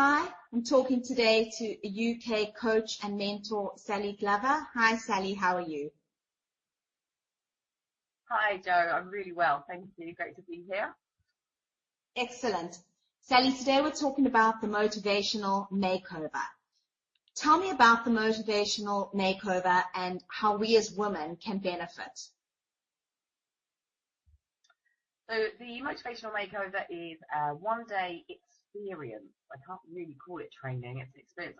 Hi, I'm talking today to UK coach and mentor, Salli Glover. Hi, Salli, how are you? Hi, Joe. I'm really well. Thank you. Great to be here. Excellent. Salli, today we're talking about the motivational makeover. Tell me about the motivational makeover and how we as women can benefit. So the Motivational Makeover is a one-day experience. I can't really call it training. It's an experience.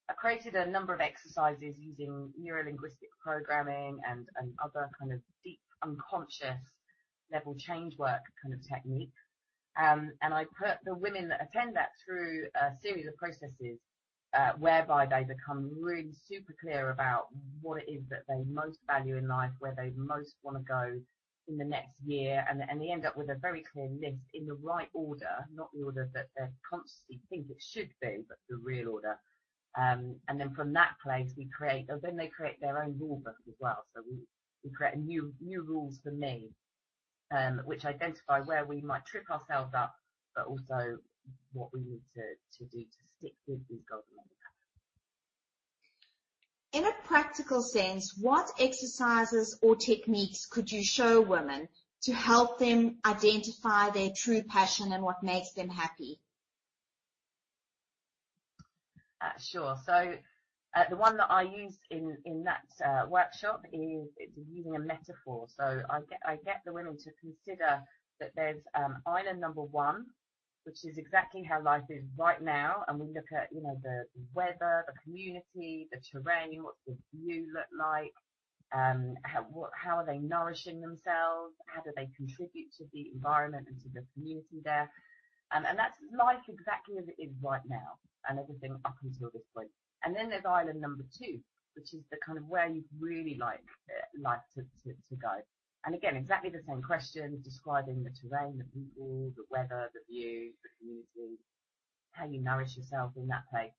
I created a number of exercises using neuro-linguistic programming and other kind of deep unconscious level change work kind of techniques. And I put the women that attend that through a series of processes whereby they become really super clear about what it is that they most value in life, where they most want to go in the next year, and they end up with a very clear list in the right order, not the order that they consciously think it should be, but the real order. And then from that place, then they create their own rule book as well. So we create new rules for me, which identify where we might trip ourselves up, but also what we need to do to stick with these goals and make it In a practical sense, what exercises or techniques could you show women to help them identify their true passion and what makes them happy? Sure. So the one that I use in that workshop is it's using a metaphor. So I get the women to consider that there's island number one, which is exactly how life is right now, and we look at the weather, the community, the terrain, what's the view look like, how are they nourishing themselves, how do they contribute to the environment and to the community there, and that's life exactly as it is right now, and everything up until this point. And then there's island number two, which is the kind of where you'd really like life to go. And again, exactly the same questions, describing the terrain, the people, the weather, the view, the community, how you nourish yourself in that place.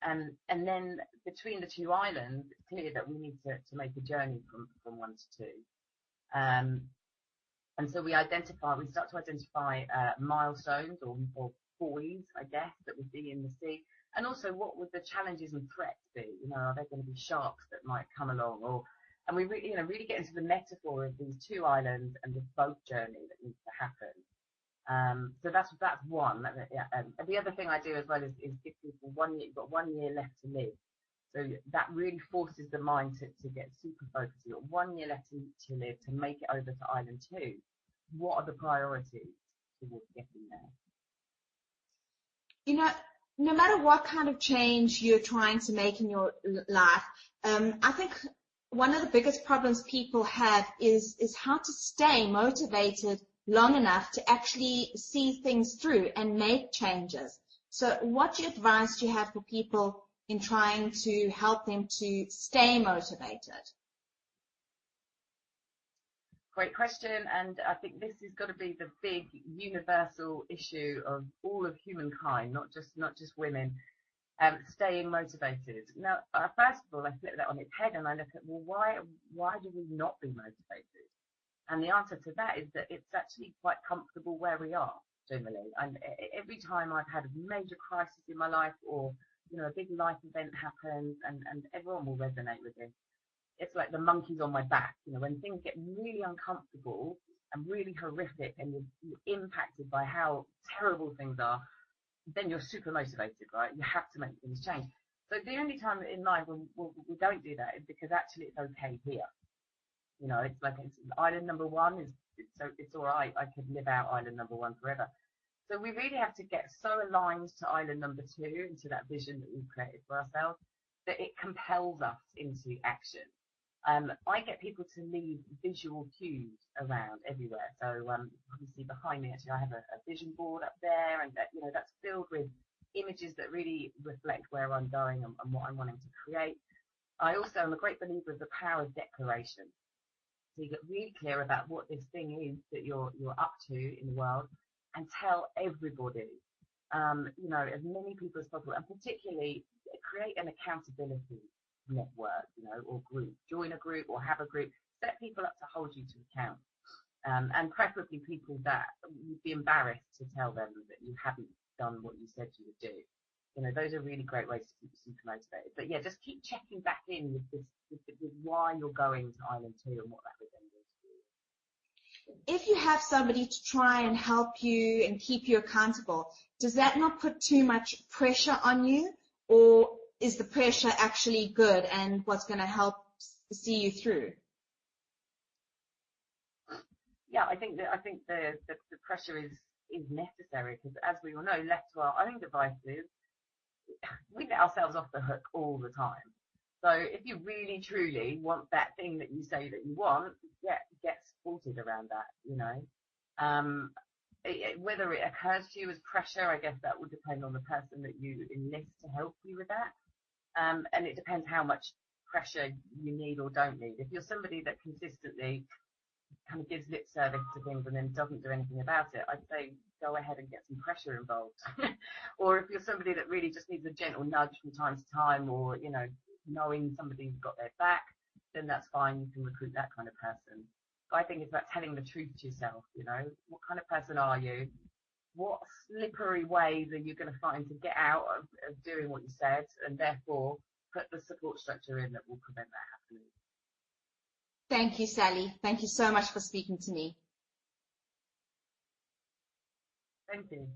And then between the two islands, it's clear that we need to make a journey from one to two. And so we start to identify milestones or buoys, I guess, that would be in the sea. And also, what would the challenges and threats be? Are there going to be sharks that might come along, and we really get into the metaphor of these two islands and this boat journey that needs to happen. So that's one. And the other thing I do as well is give people 1 year. You've got 1 year left to live. So that really forces the mind to get super focused. You've got 1 year left to live to make it over to island two. What are the priorities towards getting there? No matter what kind of change you're trying to make in your life, I think one of the biggest problems people have is how to stay motivated long enough to actually see things through and make changes. So what advice do you have for people in trying to help them to stay motivated? Great question, and I think this has got to be the big universal issue of all of humankind, not just women. Staying motivated. Now, first of all, I flip that on its head and I look at, well, why do we not be motivated? And the answer to that is that it's actually quite comfortable where we are generally. And every time I've had a major crisis in my life, or a big life event happens, and everyone will resonate with this. It's like the monkey's on my back. When things get really uncomfortable and really horrific, and you're impacted by how terrible things are, then you're super motivated, right? You have to make things change. So the only time in life when we don't do that is because actually it's okay here. It's like island number one it's all right. I could live out island number one forever. So we really have to get so aligned to island number two, into that vision that we've created for ourselves, that it compels us into action. I get people to leave visual cues around everywhere. So obviously behind me, actually, I have a vision board up there, and that's filled with images that really reflect where I'm going and what I'm wanting to create. I also am a great believer of the power of declaration. So you get really clear about what this thing is that you're up to in the world, and tell everybody, as many people as possible, and particularly create an accountability network, or group. Join a group or have a group. Set people up to hold you to account, and preferably people that you'd be embarrassed to tell them that you haven't done what you said you would do. You know, those are really great ways to keep you super motivated. But yeah, just keep checking back in with this, with why you're going to Island 2 and what that would then do to you. If you have somebody to try and help you and keep you accountable, does that not put too much pressure on you, or is the pressure actually good and what's going to help see you through? Yeah, I think the pressure is necessary, because as we all know, left to our own devices, we let ourselves off the hook all the time. So if you really truly want that thing that you say that you want, get supported around that, you know. Whether it occurs to you as pressure, I guess that would depend on the person that you enlist to help you with that. And it depends how much pressure you need or don't need. If you're somebody that consistently kind of gives lip service to things and then doesn't do anything about it, I'd say go ahead and get some pressure involved. Or if you're somebody that really just needs a gentle nudge from time to time, or, you know, knowing somebody's got their back, then that's fine. You can recruit that kind of person. But I think it's about telling the truth to yourself, you know. What kind of person are you? What slippery ways are you going to find to get out of doing what you said, and therefore put the support structure in that will prevent that happening. Thank you, Salli. Thank you so much for speaking to me. Thank you.